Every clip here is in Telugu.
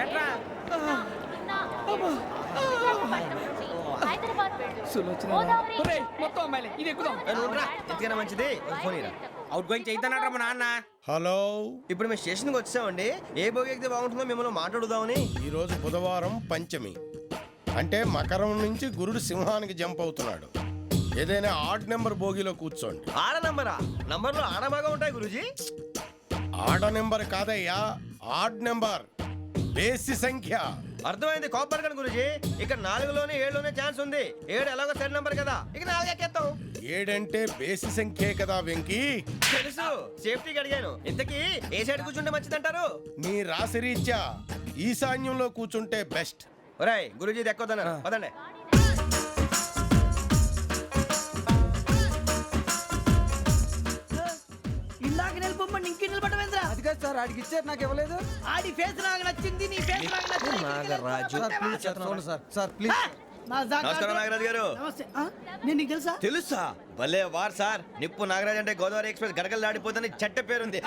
ఏట్రా మొత్తం అమ్మాయిలే ఇది ఎక్కుదాం. ఎంతకైనా మంచిది ఫోన్ ఇరా. అవుట్ గోయింగ్ చేద్దానట్రా మా నాన్న. హలో, ఇప్పుడు మేము స్టేషన్కి వచ్చామండి. ఏ బోగి ఎక్కితే బాగుంటుందో మిమ్మల్ని మాట్లాడుదామని. ఈరోజు బుధవారం పంచమి, అంటే మకరం నుంచి గురుడు సింహానికి జంప్ అవుతున్నాడు. ఏదైనా ఆడ్ నెంబర్ బోగిలో కూర్చోండి. ఆడ నంబరా? నంబర్లో ఆడ బాగా ఉంటాయి గురూజీ. ఆడ నెంబర్ కాదయ్యా, ఆడ్ నెంబర్, బేసి సంఖ్య. అర్థమైంది కాపర్ కానీ గురూజీ. ఇక్కడ 4లోనే 7లోనే ఛాన్స్ ఉంది. 7 ఎలాగో సెడ్ నంబర్ కదా, ఇక 4 ఎక్కేస్తాం. 7 అంటే బేసి సంఖ్యే కదా వెంకీ. తెలుసు, సేఫ్టీకి అడిగాను. ఇంతకీ ఏ సైడ్ కూర్చుంటే మంచిదంటారు? నీ రాశి రీత్యా ఈశాన్యంలో కూర్చుంటే బెస్ట్. ఒరేయ్ గురూజీ ఇది ఎక్కొద్దన్నారు పదండి. ఇందాక నిలబొమ్మని ఇంకే నిలబడమేంద్రా? అది కాదు సార్, ఆడికి ఇచ్చారు, నాకు ఇవ్వలేదు. ఆడి ఫేస్ నాకు నచ్చింది, నీ ఫేస్ నాకు నచ్చింది. నాగరాజు. సార్ ప్లీజ్ సార్, చూడండి సార్, సార్ ప్లీజ్. నమస్కారం నాగరాజు గారు. నమస్తే. నేను నీకు తెలుసా? తెలుసా? భలే వార్ సార్. నిప్పు నాగరాజ్ అంటే గోదావరి ఎక్స్ప్రెస్ గడగలు దాడిపోతుంది చెట్ట పేరుంది.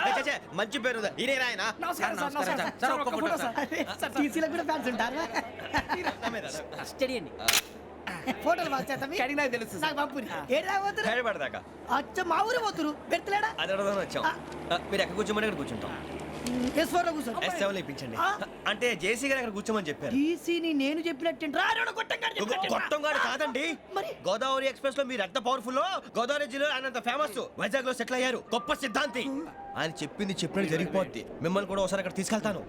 మంచి పేరుంది. ఇదే ఆయన. నమస్కారం సార్, నమస్కారం సార్. ఒక్క ఫోటో సార్. సార్ టీసీలో కూడా ఫ్యాన్స్ ఉంటారా? స్టడీ అండి. ఫోటోలు బాగా చేస్తాం. కడిగినా తెలుసు నాకు పంపుని. ఏడా పోతురు? హైదరాబాద్ అచ్చ మా ఊరు పోతురు. పెడతలేడా? అది అడగదామని వచ్చాం. మీరు ఎక్కడ కూర్చోమని అక్కడ కూర్చుంటాం. S4 లో కూర్చో. S7 ఇప్పించండి. అంటే జేసీ గారు అక్కడ కూర్చోమని చెప్పారు. టీసీని నేను చెప్పినట్టు రాడు గొట్టంగాడు కాదండి. మరి? గోదావరి ఎక్స్ప్రెస్ లో మీరు ఎంత పవర్ఫుల్. గోదావరి జిల్లా ఆయన ఫేమస్. వైజాగ్ లో సెటిల్ అయ్యారు. గొప్ప సిద్ధాంతి. ఆయన చెప్పింది చెప్పినట్టు జరిగిపోద్ది. మిమ్మల్ని కూడా ఒకసారి అక్కడ తీసుకెళ్తాను.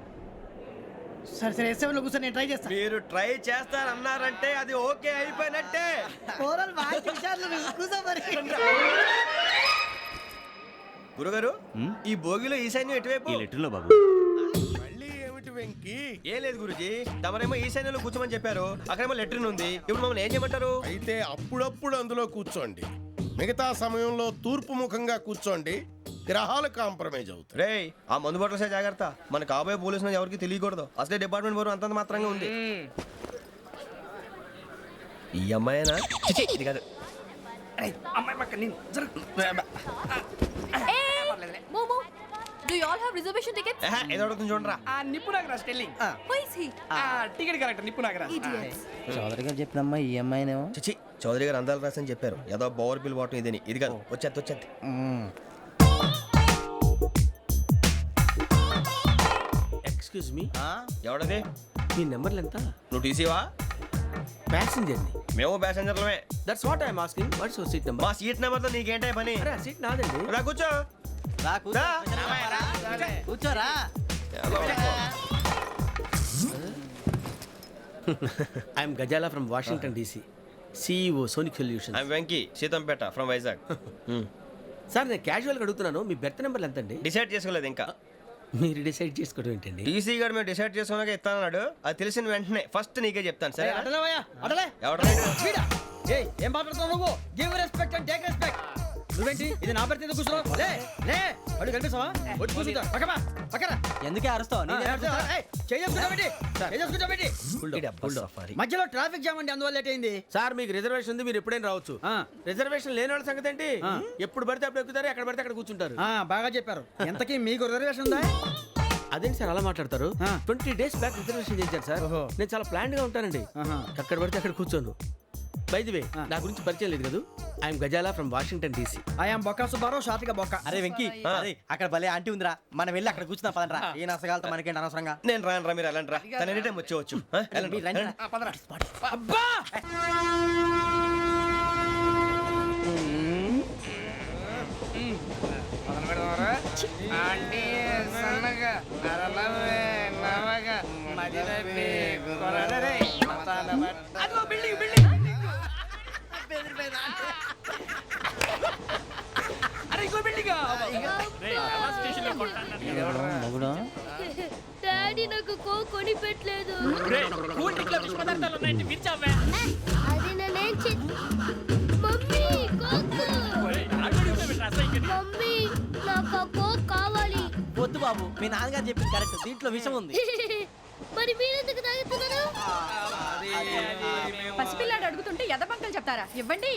సరే సరే S7 లో కూర్చో, నేను ట్రై చేస్తాను. మీరు ట్రై చేస్తారన్నారంటే అది ఓకే అయిపోయినట్టే. ఓవరాల్ బాగా చూశారు. కూర్చో మరి. గురుగారు ఈ భోగిలో ఈశాన్యం ఎటువైపు? మళ్ళీ ఏమిటి వెంకీ? ఏం లేదు గురుజీ, తమరేమో ఈశాన్యంలో కూర్చోమని చెప్పారు. అక్కడేమో లెట్రిన్ ఉంది. ఇప్పుడు మమ్మల్ని ఏం చేయమంటారు? అయితే అప్పుడప్పుడు అందులో కూర్చోండి. మిగతా సమయంలో తూర్పు ముఖంగా కూర్చోండి. గ్రహాలు కాంప్రమైజ్ అవుతాయి. రే ఆ మందు బట్టలసే జాగ్రత్త. మన కాబోయే పోలీసులు ఎవరికి తెలియకూడదు. అసలే డిపార్ట్మెంట్ బోరు అంతంత మాత్రంగా ఉంది. ఈ అమ్మాయినా? చిచి, ఇది కాదు. అమ్మాయి పక్క నేను Momo, do you all have reservation tickets? ఏదో అడుగుతుంది చూడరా. ఆ నిప్పు Nagaraj telling. Who is he? Ticket correct నిప్పు నాగరాజ్. Idiots. చౌదరి గారు చెప్పినమ్మా ఈ అమ్మాయినేమో. చిచి, చౌదరి గారు అందాలు రాసని చెప్పారు. ఏదో బోర్ బిల్ వాటం ఇదని. ఇది కాదు, వచ్చేది. Excuse me, ఎవడది? మీ నెంబర్లు ఎంత? నువ్వు టీసీవా? ప్యాసింజర్ ని. మేము ప్యాసెంజర్లమే. That's what I'm asking. What's your seat number? మా సీట్ నెంబర్తో నీకేంటే పని? అరే ఆ సీట్ నాదండి. రా కూర్చో. రా. కూర్చోరా. I'm Gazala from Washington DC, CEO sonic solution. I'm Venky, Seethampeta from Vizag. Sir నేను క్యాజువల్గా అడుగుతున్నాను, మీ బెర్త్ నెంబర్లు ఎంత అండి? డిసైడ్ చేసుకోలేదు ఇంకా. మీరు డిసైడ్ చేసుకోవడం ఏంటండి? టీసీ గారు మేము డిసైడ్ చేసుకున్నాక ఇస్తానన్నాడు. అది తెలిసిన వెంటనే ఫస్ట్ నీకే చెప్తాను. సరే ఎవడ ఏం మాట్లాడుతున్నావు నువ్వు? Give respect and take respect. నువ్వేంటి ఇది నా పరిస్థితి కూర్చున్నావు? లే లే, అడుగు కనిపిస్తావా? వచ్చి కూర్చుంటా. పక్కన ఎందుకే అరుస్తావు? మధ్యలో ట్రాఫిక్ జామ్ అండి, అందువల్ల లేట్ అయింది. సార్ మీకు రిజర్వేషన్ ఉంది, మీరు ఎప్పుడైనా రావచ్చు. రిజర్వేషన్ లేని వాళ్ళ సంగతి ఏంటి? ఎప్పుడు పడితే అప్పుడు ఎక్కుతారు, ఎక్కడ పడితే అక్కడ కూర్చుంటారు. బాగా చెప్పారు. ఎంతకీ మీకు రిజర్వేషన్ ఉందా? అదేంటి సార్ అలా మాట్లాడతారు? 20 days బ్యాక్ రిజర్వేషన్ చేశారు సార్. నేను చాలా ప్లాన్డ్ గా ఉంటానండి. అక్కడ పడితే అక్కడ కూర్చోను. బై ది వే, నా గురించి పరిచయం లేదు కదా. I'm Gazala from Washington DC. I'm Bokka Subbarao, షార్ట్గా బొక్క. అరే వెంకీ, అక్కడ భలే ఆంటీ ఉందిరా, మనం వెళ్ళి అక్కడ కూర్చున్నా పదండ్రా. ఏ నసగాలతో మనకేంటి అనవసరంగా. నేను రాను రా, మీరు వెళ్ళండి రా. తన ఎనీ టైం వచ్చేవచ్చు. అబ్బా అంటే సన్నగా నరలవే నవగా మదిరపే కొరడరే అదిగో బిల్డింగ్ అరే ఇంకో బిల్డింగ్. డాడీ నాకు కోక్ కొని పెట్టలేదు. అది నేనేం మమ్మీ కోక్. మమ్మీ నాకు కోక్ కావాలి. వద్దు బాబు, మీ నాన్నగారు చెప్పింది కరెక్ట్, దీంట్లో విషయం ఉంది. మరి మీరెందుకు తాగుతున్నారు? పసిపిల్లాడు అడుగుతుంటే ఎదబంకలు చెప్తారా? ఇవ్వండి.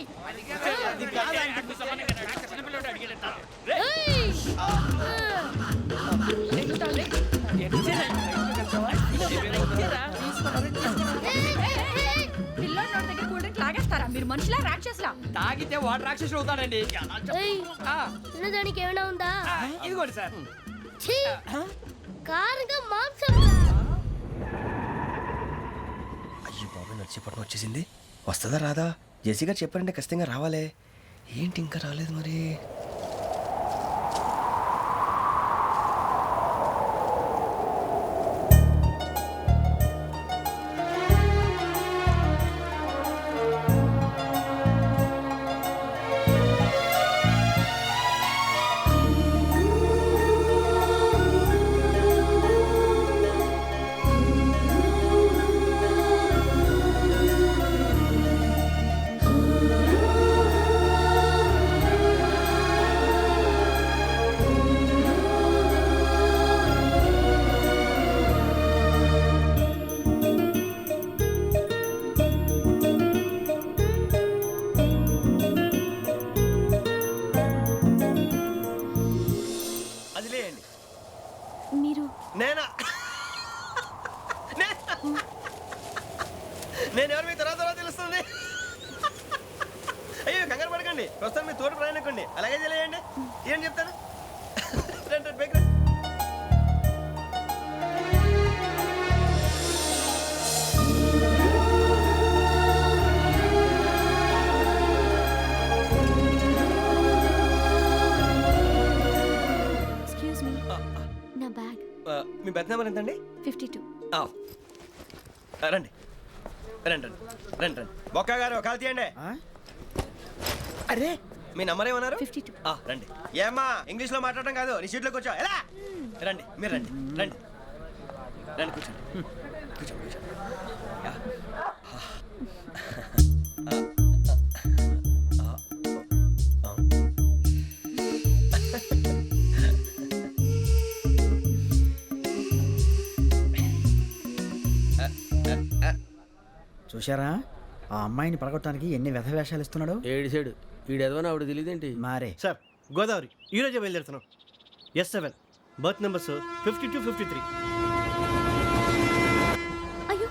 రాక్షసులా తాగితే వాడు రాక్షసుడు అవుతాడండి ఆ, తినడానికి ఏమైనా ఉందా ఆ, ఇదిగోండి సార్ ఛీ! కారుగా మాంసం అయ్యి బాబు నడిచిపట్నం వచ్చేసింది. వస్తుందా రాదా? జేసీ గారు చెప్పారంటే ఖచ్చితంగా రావాలే. ఏంటి ఇంకా రాలేదు మరి? అది లేయండి. మీరు నేనా? నేను ఎవరు మీ తర్వాత తెలుస్తుంది. అయ్యో కంగారు పడకండి, ప్రస్తుతం మీ తోడు ప్రయాణకండి. అలాగే తెలియండి. ఏం చెప్తాను? రండి రండి, పైకి రండి. ఎక్స్క్యూజ్ మీ నా బ్యాగ్ మీ బెత్ నెంబర్ ఎంతండి? 52 రండి రండి రండి రండి రండి. బొక్క గారు కాల్ తీయండి. అరే మీ నంబర్ ఏమన్నారు? 52 రండి. ఏమ్మా ఇంగ్లీష్ లో మాట్లాడడం కాదు, నీ సీట్లో కూర్చో. ఎలా రండి, మీరు రండి రండి రండి, కూర్చోండి కూర్చోండి కూర్చోండి. యా. చూశారా ఆ అమ్మాయిని పడగొట్టడానికి ఎన్ని వ్యధ వేషాలు ఇస్తున్నాడు. ఏడిసాడు ఈడు ఎదవని ఆవిడ తెలియదేంటి. మారే సార్ గోదావరి ఈరోజే బయలుదేరుతున్నాం. S7 berth numbers 52, 53. అయ్యో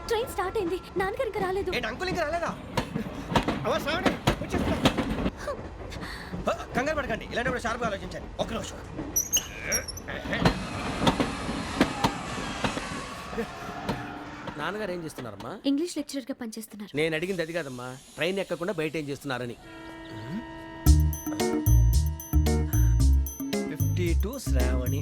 ట్రైన్ స్టార్ట్ అయింది నాన్నగారు ఇంకా రాలేదు ఏంటి అంకుల్ ఇంకా రాలేదా? కంగారు పడకండి, ఇలాంటప్పుడు షార్ప్గా ఆలోచించండి. ఒక్క నిమిషం. నాన్నగారు ఏం చేస్తున్నారమ్మా? ఇంగ్లీష్ లెక్చరర్ గా పనిచేస్తున్నారు నేను అడిగింది అది కాదమ్మా, ట్రైన్ ఎక్కకుండా బయట ఏం చేస్తున్నారని. 52 శ్రావణి,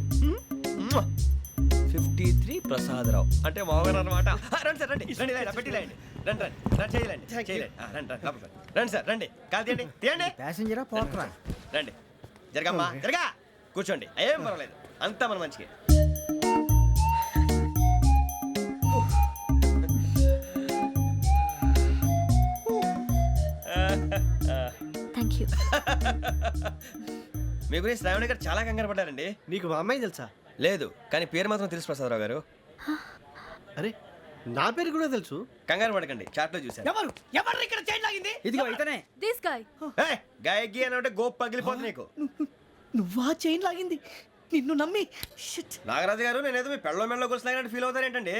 53 ప్రసాదరావు అంటే మామగారు అనమాట. రండి సార్ రండి రండి, ఇలా పెట్టి లేండి. రండి రండి రండి, చేయలేండి చేయలేండి. రండి రండి లోపలికి రండి. రండి సార్ రండి, కాలు తీయండి తీయండి. ప్యాసింజరా పోట్రా. రండి జరగమ్మా జరగా, కూర్చోండి. ఏం పర్వాలేదు, అంతా మన మంచికి. థ్యాంక్ యూ మీ గురించి శ్రావణి గారు చాలా కంగారు పడ్డారండి. నీకు మా అమ్మాయి తెలుసా? లేదు, కానీ పేరు మాత్రం తెలుసు ప్రసాదరావు గారు. అరే నా పేరు కూడా తెలుసు. కంగారు పడకండి, చాట్లో చూశాను. ఎవరు ఎవరు ఇక్కడ చైన్ లాగింది? ఇదిగో ఇతనే. దిస్ గాయ్ గాయకి అని అంటే గోప్ పగిలిపోతుంది నీకు. నువ్వా చైన్ లాగింది? నిన్ను నమ్మి షిట్. నాగరాజు గారు, నేనేదో మీ పెళ్ళ మెళ్ళలో గురిసిలాగినట్టు ఫీల్ అవుతారేంటండి?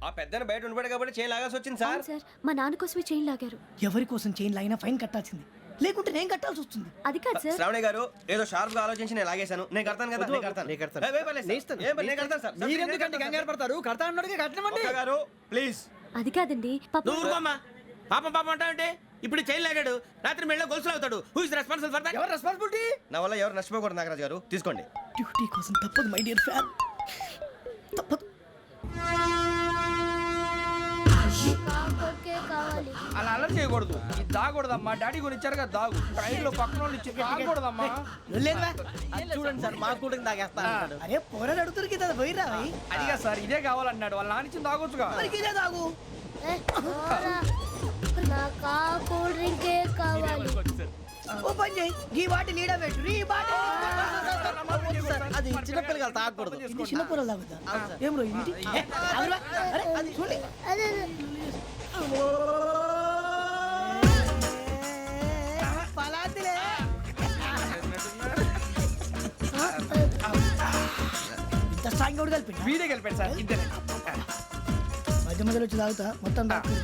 ఆ పెద్దని బయట ఉండిపోయాడు కాబట్టి చేయి లాగాల్సి వచ్చింది సార్. సార్ మా నాన్న కోసమే చైన్ లాగారు ఎవరి కోసం చైన్ లాగినా ఫైన్ కట్టాల్సింది, లేకుంటే నేను కట్టాల్సి వస్తుంది. అది కాదు సార్ శ్రావణి గారు ఏదో షార్ప్ గా ఆలోచించి నేను లాగేశాను. నేను కడతాను కదా, నేను కడతాను. నేను కడతాను. ఏ, ఏ పర్లేదు సార్. ఏ పర్లేదు, నేను కడతాను సార్. మీరెందుకంటే కంగారు పడతారు? కడతా అన్నాడుగా కట్టమండి. ఒక్క గారు ప్లీజ్. అది కాదండి పాప నువ్వు ఊరుకోమ్మా. పాపం పాపం అంటావంటే ఇప్పుడు చైన్ లాగాడు, రాత్రి మెళ్ళలో గొలుసులు అవుతాడు. Who is responsible for that? ఎవరు రెస్పాన్సిబిలిటీ? నా వల్ల ఎవరు నష్టపోకూడదు నాగరాజు గారు, తీసుకోండి. డ్యూటీ కోసం తప్పదు మై డియర్ ఫ్యాన్, తప్పదు. అలా అలర్ట్ చేయకూడదు, ఇది దాగకూడదమ్మా. డాడీ కొని ఇచ్చారు కదా దాగు, ట్రైన్ లో పక్కన వాళ్ళు ఇచ్చి దాగకూడదమ్మా. చూడండి సార్, మా కూడా తాగేస్తా అన్నాడు. అరే పోరాడు అడుగుతారు కదా పోయిరా. అదిగా సార్ ఇదే కావాలన్నాడు, వాళ్ళ నాన్న ఇచ్చింది తాగొచ్చుగా. ఇదే తాగు. కూల్ డ్రింకే కావాలి ఓ పని చేయి, ఈ బాటిల్ లీడ పెట్టు. ఈ బాటిల్ అది చిన్నపిల్లలు తాగకూడదు. ఇది చిన్న కూరలు తాగుతా. ఏం రో ఇది? అరే అది చూడండి. పలాతిలే. ఇంత స్ట్రాంగ్ కూడా కలిపి వీడే కలిపాడు సార్. ఇంతనే మధ్య మధ్యలో వచ్చి తాగుతా మొత్తం తాగు.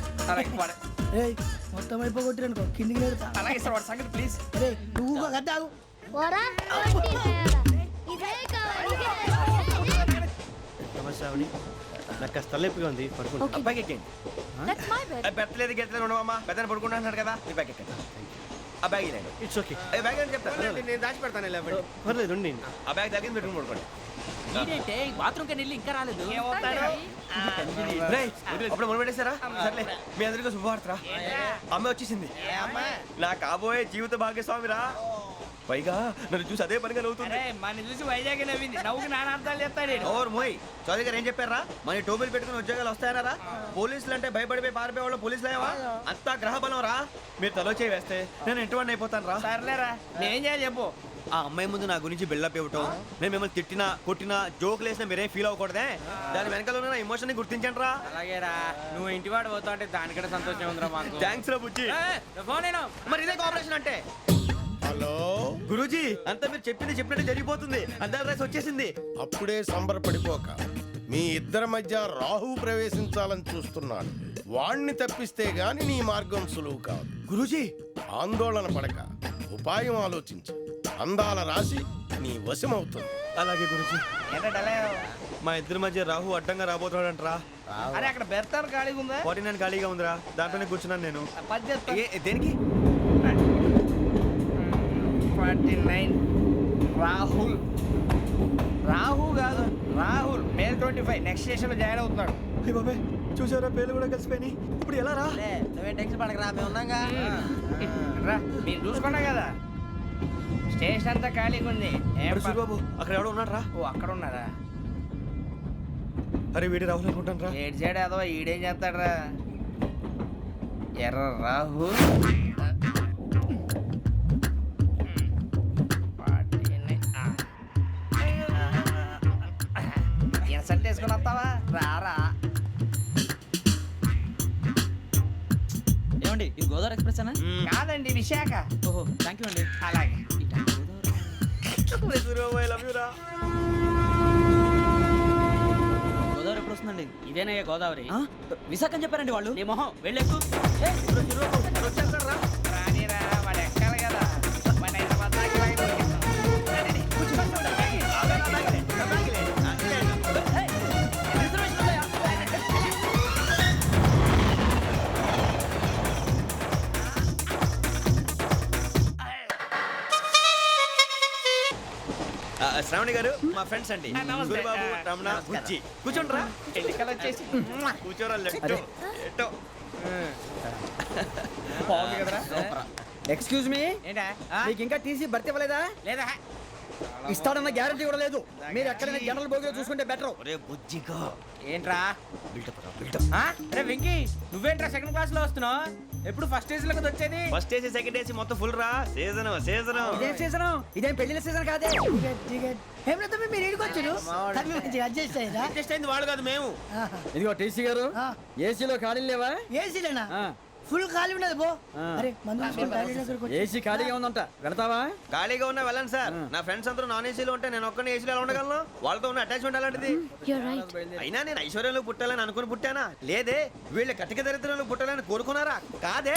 మొత్తం అయిపోగొట్టిరనుకో కిందికి నేడుతా అలాగే సార్ వాడి సంగతి ప్లీజ్. అరే నువ్వు కద్దావు శ్రావణి నాకు కాస్త తలెప్పిగా ఉంది పడుకుంటా అబ్బాయికి ఎక్కండి. That's my bed. పెట్టలేదు గెట్టలేదు ఉండవమ్మా పెద్దని పడుకుంటున్నాడు కదా ఈ బ్యాగ్ ఎక్కండి. ఆ బ్యాగ్ ఇలాండి ఇట్స్ ఓకే ఏ బ్యాగ్ అని చెప్తాను నేను దాచి పెడతాను. పర్లేదు ఉండి ఆ బ్యాగ్ తగ్గింది పెట్టుకుని పడుకోండి. బాత్రూమ్ వెళ్ళి ఇంకా రాలేదు రేయ్, అప్పుడు మొదలు పెట్టేశారా? సర్లే మీ అందరికీ శుభవార్తరా. అమ్మ వచ్చేసింది. నా కాబోయే జీవిత భాగ్యస్వామిరా. పైగా నన్ను చూసి అదే పనిగా నవ్వుతుంది. అరే మన చూసి వైజాగ్ నవ్వింది. నవ్వుకి నాన్న అర్థాలు చెప్తాడు ఈడు. ఓర్ మోయ్ చౌదరి గారు ఏం చెప్పారా? మన టోబీలు పెట్టుకుని ఉద్యోగాలు వస్తాయనరా? పోలీసులు అంటే భయపడిపోయి పారిపోయే వాళ్ళు పోలీసులు అయ్యావా? అంతా గ్రహ బలం రా. మీరు తలో చేయి వేస్తే నేను ఇంటివాడిని అయిపోతాను రా. సర్లేరా నేనేం చేయాలి చెప్పు. ఆ అమ్మాయి ముందు నా గురించి బిల్డప్ ఇవ్వటం, నేను మిమ్మల్ని తిట్టినా కొట్టినా జోకులు వేసినా మీరేం ఫీల్ అవ్వకూడదే. దాని వెనకాల ఉన్న నా ఎమోషన్ ని గుర్తించండి రా. అలాగేరా నువ్వు ఇంటి వాడు పోతా అంటే దానికంటే సంతోషం ఉందిరా మాకు. థ్యాంక్స్ రా బుజ్జి. ఫోన్ నేను మరి ఇదే కోఆపరేషన్ అంటే. హలో, గురూజీ అంతా మీరు చెప్పింది చెప్పినట్టు జరిగిపోతుంది. అద్దాల రైస్ వచ్చేసింది. అప్పుడే సంబరపడిపోక మీ ఇద్దరి మధ్య రాహు ప్రవేశించాలని చూస్తున్నాడు. వాణ్ణి తప్పిస్తే గాని నీ మార్గం సులువు కాదు. గురూజీ ఆందోళన పడక ఉపాయం ఆలోచించు. అందాల రాశి నీ వశమవుతుంది. అలాగే గురూజీ. ఏంటంటే మా ఇద్దరి మధ్య రాహు అడ్డంగా రాబోతున్నాడంట్రా. అరే అక్కడ బెర్తాను ఖాళీగా ఉందా? 49 ఖాళీగా ఉందిరా, దాంట్లోనే కూర్చున్నాను నేను. పది చెప్తా. దేనికి? 49 రాహుల్. రాహు కాదు రాహుల్. మే 25 నెక్స్ట్ స్టేషన్ లో జాయిన్ అవుతున్నాడు. అయ్య బాబాయ్ చూసారా, పేర్లు కూడా కలిసిపోయినాయి. ఇప్పుడు ఎలా రా? నువ్వేం టెన్షన్ పడకరా మేము ఉన్నాగా. రా మీరు చూసుకున్నా కదా స్టేషన్ అంతా ఖాళీగా ఉంది. ఏం అరే సూరిబాబు అక్కడ ఎవడో ఉన్నాడు రా. ఓ అక్కడ ఉన్నారా? అరే వీడి రాహుల్ అనుకుంటాను రా. ఏడు సైడ్ అదో ఈడేం చేస్తాడరా? ఎర్ర రాహు. ఇన్సల్ట్ వేసుకుని వస్తావా? రారా. ఏమండి ఇది గోదావరి ఎక్స్ప్రెస్ అనా? కాదండి విశాఖ. ఓహో థ్యాంక్ యూ అండి. అలాగే సూరిబాబు ఐ లవ్ యు రా. గోదావరి ఎప్పుడు వస్తుందండి? ఇదేనయ్యా గోదావరి. విశాఖ అని చెప్పారండి వాళ్ళు. నీ మొహం వెళ్ళెక్కు. రానిరా వాడు ఎక్కాలి కదా. మన హైదరాబాద్ దాకా ఇలాగే దొరికిస్తాం. రండి, కూర్చో. శ్రావణి గారు మా ఫ్రెండ్స్ అండి. నమస్తే. సూరిబాబు, రమణ, బుజ్జి. కూర్చోండి రా. ఎన్నికలు వచ్చేసి కూర్చోరా. లెట్టో ఎట్టో. బాగుంది కదరా? ఎక్స్క్యూజ్ మీ, ఏంటా? మీకు ఇంకా టీసీ భర్తీ ఇవ్వలేదా? లేదా ఇస్తాడన్న గ్యారంటీ కూడా లేదు. మీరు ఎక్కడైనా జనరల్ బోగిలో చూసుకుంటే బెటర్. ఒరే బుజ్జిగా ఏంట్రా? బిల్డప్ రా బిల్డప్. అరే వెంకీ నువ్వేంట్రా సెకండ్ క్లాస్ లో వస్తున్నావు? ఎప్పుడు ఫస్ట్ ఏజ్ లోకి వచ్చేది? ఫస్ట్ ఏసీ సెకండ్ ఏసీ మొత్తం ఫుల్ రా. Season season. ఇదేం సీజన్? ఇదేం పెళ్లిన సీజన్ కాదే. ఏం లేదు మీరు ఇడికి వచ్చారు అడ్జస్ట్ అయ్యారా? అడ్జస్ట్ అయింది వాళ్ళు కాదు మేము. ఇదిగో టీసీ గారు, ఏసీలో ఖాళీలు లేవా? ఏసీలేనా? ఆ. ఫుల్ ఖాళీ ఉన్నది బో. ఆ. అరే మందు తీసుకొని టాయిలెట్ దగ్గరకు వచ్చి. ఏసీ ఖాళీగా ఉందంట, వెళతావా? ఖాళీగా ఉన్నా వెళ్ళండి సార్. నా ఫ్రెండ్స్ అందరూ నాన్ ఏసీలో ఉంటే నేను ఒక్కనే ఏసీలో ఎలా ఉండగలను? వాళ్ళతో ఉన్న అటాచ్మెంట్ అలాంటిది. You're right. అయినా నేను ఐశ్వర్యంలో పుట్టాలని అనుకుని పుట్టానా? లేదే. వీళ్ళ కటిక దరిద్రంలో పుట్టాలని కోరుకున్నారా? కాదే.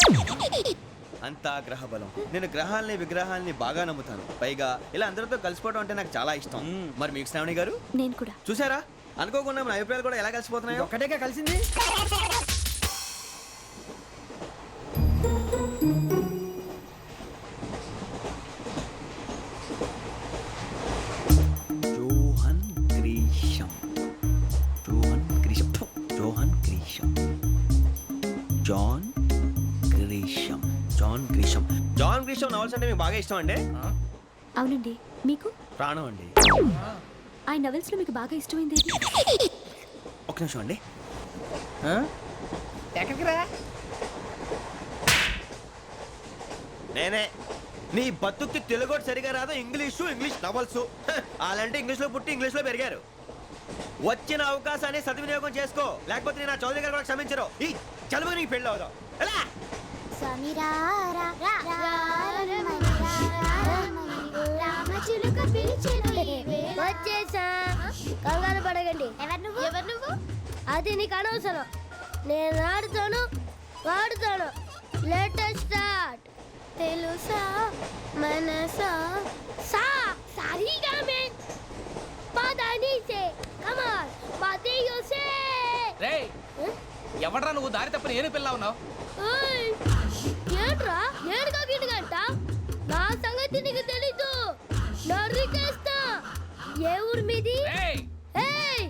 అంతా గ్రహ బలం. నేను గ్రహాలని విగ్రహాలని బాగా నమ్ముతాను. పైగా ఇలా అందరితో కలిసిపోవడం అంటే నాకు చాలా ఇష్టం. మరి మీకు శ్రావణి గారు నేను కూడా. చూసారా, అనుకోకుండా మన అభిప్రాయాలు కూడా ఎలా కలిసిపోతున్నాయో. ఒక్కటేగా కలిసింది. Johan Grisham. Johan Grisham. Johan Grisham. John Grisham. John Grisham. John Grisham novels అంటే మీకు బాగా ఇష్టం అండి? అవునండి. మీకు? ప్రాణం అండి. ఆ నవెల్స్ లో మీకు బాగా ఇష్టమైంది ఏది? ఒక నిమిషం అండి. ఎక్కడికి రా? నేనే. నీ బతుక్కి తెలుగు సరిగా రాదు. English novels. అలాంటి ఇంగ్లీష్లో పుట్టి ఇంగ్లీష్లో పెరిగారు. వచ్చిన అవకాశాన్ని సద్వినియోగం చేసుకో, లేకపోతే నేను ఆ చౌదరి గారు కూడా క్షమించరు. ఈ చదువు నీకు పెళ్ళి అవుదాం. ఎలా? వచ్చేసా, కంగారు పడగండి. ఎవరు నువ్వు? అది నీకు అనవసరం. నేను ఆడుతాను వాడుతాను. లెట్స్ స్టార్ట్ తెలుసా మనసా సా సారీగా మే పదని సే కమ్ ఆన్ పదియో సే రేయ్ ఎవడ్రా నువ్వు దారి తప్పని ఏను పిల్ల ఉన్నావు? ఓయ్ ఏంట్రా ఏడుగా గిడుగంట నా సంగతి నీకు తెలీదు నరికేస్తా ఏ ఊరు మీది ఏయ్ ఏయ్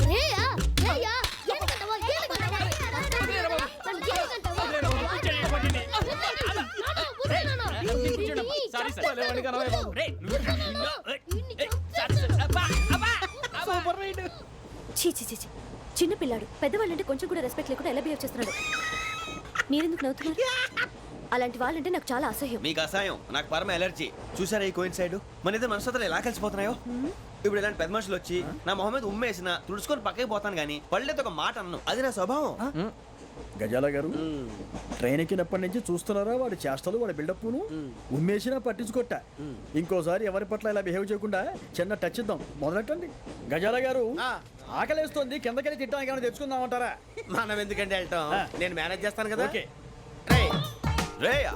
రేయా రేయా ఏడుగంటవా ఏడుగంటవా చీ చీ చీ చీ. చిన్న పిల్లాడు పెద్దవాళ్ళంటే కొంచెం కూడా రెస్పెక్ట్ లేకుండా ఎలా బిహేవ్ చేస్తున్నాడు. మీరెందుకు నవ్వుతున్నారు? అలాంటి వాళ్ళంటే నాకు చాలా అసహ్యం. మీకు అసహాయం, నాకు పరమ ఎలర్జీ. చూసారా ఈ కోయిన్ సైడ్ మన ఇద్దరు మనస్తత్వాలు ఎలా కలిసిపోతున్నాయో. ఇప్పుడు ఇలాంటి పెద్ద మనుషులు వచ్చి నా మొహం మీద ఉమ్మేసిన తుడుచుకొని పక్కకి పోతాను కానీ పళ్ళేతో ఒక మాట అన్ను, అది నా స్వభావం. గజాల గారు ట్రైన్ ఎక్కినప్పటి నుంచి చూస్తున్నారా వాడి చేష్టలు వాడి బిల్డప్ను ఉమ్మేసినా పట్టించుకోట. ఇంకోసారి ఎవరి పట్ల ఇలా బిహేవ్ చేయకుండా చిన్న టచ్ ఇద్దాం. మొదలెట్టండి. గజాల గారు ఆకలేస్తోంది, కిందకెళ్ళి తిట్టడానికి ఏమైనా తెచ్చుకుందామంటారా? మనం ఎందుకంటే వెళ్తాం, నేను మేనేజ్ చేస్తాను కదా. ఓకే. రేయా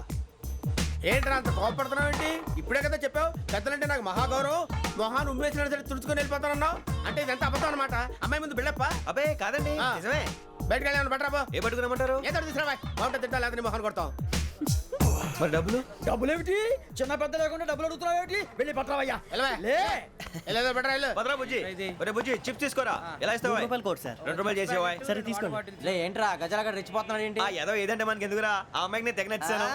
ఏంట్రా అంత కోపడుతున్నావు ఏంటి? ఇప్పుడే కదా చెప్పావు పెద్దలంటే నాకు మహాగౌరవం, మొహాన్ని ఉమ్మేసిన సరే తుడుచుకొని వెళ్ళిపోతానన్నావు. అంటే ఇదంతా అబద్ధం అనమాట. అమ్మాయి ముందు బిల్డప్ప. అబ్బే కాదండి, నిజమే. బయటకు వెళ్ళాను బట్రాబో. ఏ పట్టుకురమ్మంటారు? ఏదో తీసుకురా బాగుంటుంది తింటా లేదా మొహాన్ని కొడతాం. మరి డబ్బులు? డబ్బులేమిటి? చిన్న పెద్ద లేకుండా డబ్బులు అడుగుతున్నావు ఏమిటి? వెళ్ళి పట్టరావయ్యా. వెళ్ళేదో బట్రా వెళ్ళు. భద్రా బుజ్జి, ఒరే బుజ్జి చిప్స్ తీసుకోరా. ఎలా ఇస్తావా? Court sir. 2 రూపాయలు చేసేవా? సరే తీసుకోండి. లే ఏంట్రా గజాలగా రెచ్చిపోతున్నాడు ఏంటి? ఏదో ఏదంటే మనకి ఎందుకురా, ఆ అమ్మాయికి నేను తెగ నచ్చాను.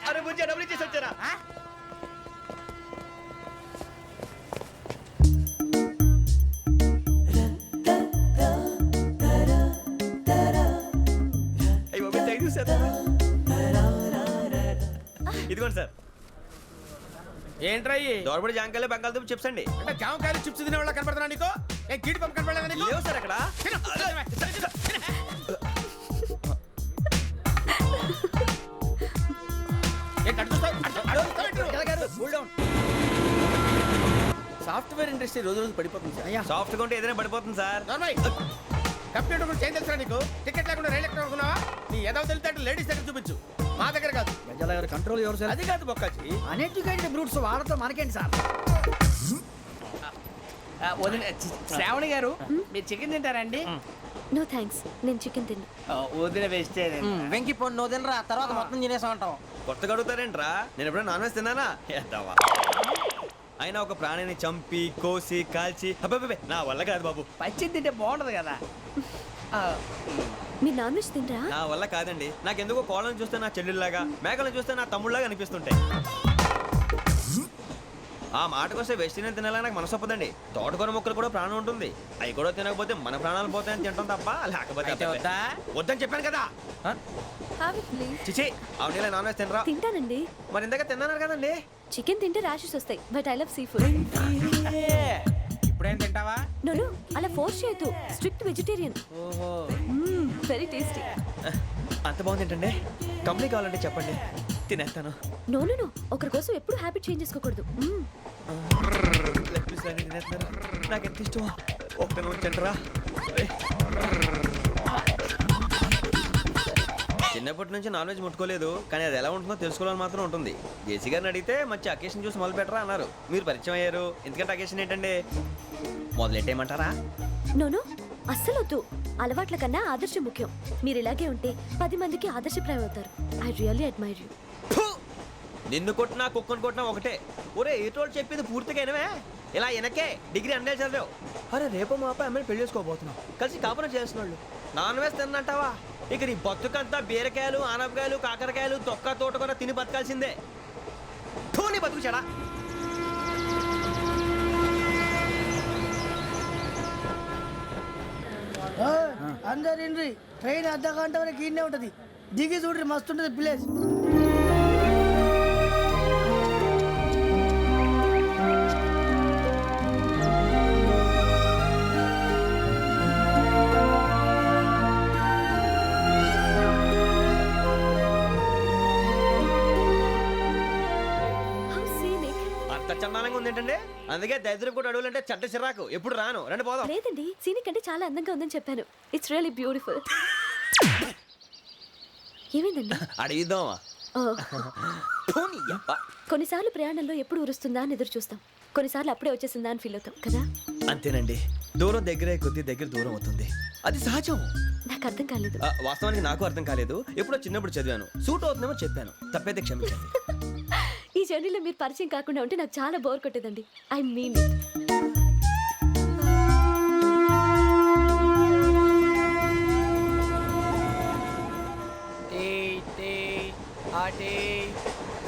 అరే బుజ్జి డబ్బులు ఇచ్చేసి వచ్చారా? ఇదిగోండి సార్. ఏంట్రా దోరబడి జాంకాయలు బంగాళదుంప చిప్స్ అండి. అంటే జామకాయలు చిప్స్ తినే వాళ్ళ కనపడుతున్నా నీకు? ఏ గీడి పంపు కనపడలేదా నీకు? లేవు సార్ అక్కడ. సాఫ్ట్వేర్ ఇండస్ట్రీ రోజు రోజు పడిపోతుంది సార్. సాఫ్ట్ గా ఉంటే ఏదైనా పడిపోతుంది సార్. కంప్యూటర్ గురించి ఏం తెలుసా నీకు? టికెట్ లేకుండా రైలు ఎక్కడ అనుకున్నావా? నీ ఏదో తెలితే లేడీస్ దగ్గర చూపించు, మా దగ్గర కాదు. గజాల గారు కంట్రోల్ ఎవరు సార్? అది కాదు బొక్కాచి. అన్ఎడ్యుకేటెడ్ బ్రూట్స్ వాళ్ళతో మనకేంటి సార్? శ్రావణి గారు మీరు చికెన్ తింటారండి? నో థ్యాంక్స్, నేను చికెన్ తిన్నా. వదిన వేస్తే వెంకి పొన్ను నువ్వు తినరా, తర్వాత మొత్తం తినేసా ఉంటాం. కొత్తగా అడుగుతారేంట్రా? నేను ఎప్పుడైనా నాన్ వెజ్ తిన్నానా? ఎద్దావా. అయినా ఒక ప్రాణిని చంపి కోసి కాల్చి అబ్బే నా వల్ల కాదు బాబు. పచ్చి తింటే బాగుంటది కదా. మీరు నాన్ వెజ్ తినరా? నా వల్ల కాదండి. నాకెందుకో కోళ్ళని చూస్తే నా చెల్లెళ్ళలాగా, మేకలను చూస్తే నా తమ్ముళ్ళలాగా అనిపిస్తుంటాయి. ఆ మాటకొస్తే వెస్టిరియన్ తినాలని నాకు మనసు ఒప్పదండి. తోటకూర మొక్కలు కూడా ప్రాణం ఉంటుంది, అవి కూడా తినకపోతే మన ప్రాణాలు పోతాయని తింటాం తప్ప లేకపోతే వద్దని చెప్పాను కదా. చిచి అవునీ నాన్ వెజ్ తినరా? తింటానండి. మరి ఇందాక తిన్నాను కదండి. చికెన్ తింటే ర్యాషెస్ వస్తాయి, but I love sea food. ఇప్పుడేం తింటావా? నో అలా ఫోర్స్ చేయొద్దు. Strict vegetarian. Very tasty. అంత బాగుంది ఏంటండి? కంప్లీట్ కావాలంటే చెప్పండి, తినేస్తాను. నో ఒకరి కోసం ఎప్పుడు హ్యాబిట్ చేంజ్ చేసుకోకూడదు. నాకు ఎంత ఇష్టమా. ఒక్క ఉంచండిరా. చిన్నప్పటి నుంచి నాన్ వెజ్ ముట్టుకోలేదు, కానీ అది ఎలా ఉంటుందో తెలుసుకోవాలని మాత్రం ఉంటుంది. జేసీ గారిని అడిగితే మంచి అకేషన్ చూసి మొదలు పెట్టరా అన్నారు. మీరు పరిచయం అయ్యారు, ఎందుకంటే అకేషన్ ఏంటండి? మొదలెట్టేయమంటారా? నో అస్సలు వద్దు. అలవాట్ల కన్నా ఆదర్శం ముఖ్యం. మీరు ఇలాగే ఉంటే 10 మందికి ఆదర్శప్రాయం అవుతారు. I really admire you. నిన్ను కొట్టినా కుక్కను కొట్టినా ఒకటే. ఒరే ఏటోళ్ళు చెప్పింది పూర్తిగా వినవే. ఇలా వెనకే డిగ్రీ అన్నే చదివావు. అరే రేపు మా అబ్బాయి అమ్మని పెళ్లి చేసుకోబోతున్నావు, కలిసి కాపురం చేస్తున్నాళ్ళు. Non veg తిన్నంటావా? ఇక నీ బతుకంతా బీరకాయలు ఆనపకాయలు కాకరకాయలు తొక్క తోట కూడా తిని బతకాల్సిందే. నీ బతుకు చెడా. అందరు ఇండ్రి ట్రైన్ అర్ధ గంట వరకు ఇన్నే ఉంటది. దిగి చూడ్రి, మస్తు ఉంటది ప్లేస్. ఇంత చందానంగా ఉంది ఏంటండి? అందుకే దరిద్రం కూడా అడవులంటే చెడ్డ చిరాకు. ఎప్పుడు రాను. రండి పోదాం. లేదండి, సీనిక్ అంటే చాలా అందంగా ఉందని చెప్పాను. It's really beautiful. ఏమైందండి? అడిగిద్దామా? ఓ, కొన్నిసార్లు ప్రయాణంలో ఎప్పుడు ఉరుస్తుందా అని ఎదురు చూస్తాం, కొన్నిసార్లు అప్పుడే వచ్చేసిందా అని ఫీల్ అవుతాం కదా. అంతేనండి, దూరం దగ్గరే కొద్ది దగ్గర దూరం అవుతుంది. అది సహజం. నాకు అర్థం కాలేదు. వాస్తవానికి నాకు అర్థం కాలేదు. ఎప్పుడో చిన్నప్పుడు చదివాను. సూట్ అవుతుందేమో చెప్పాను. తప్పైతే క్షమించండి. ఈ జర్నీలో మీరు పరిచయం కాకుండా ఉంటే నాకు చాలా బోర్ కొట్టేదండి. I mean it.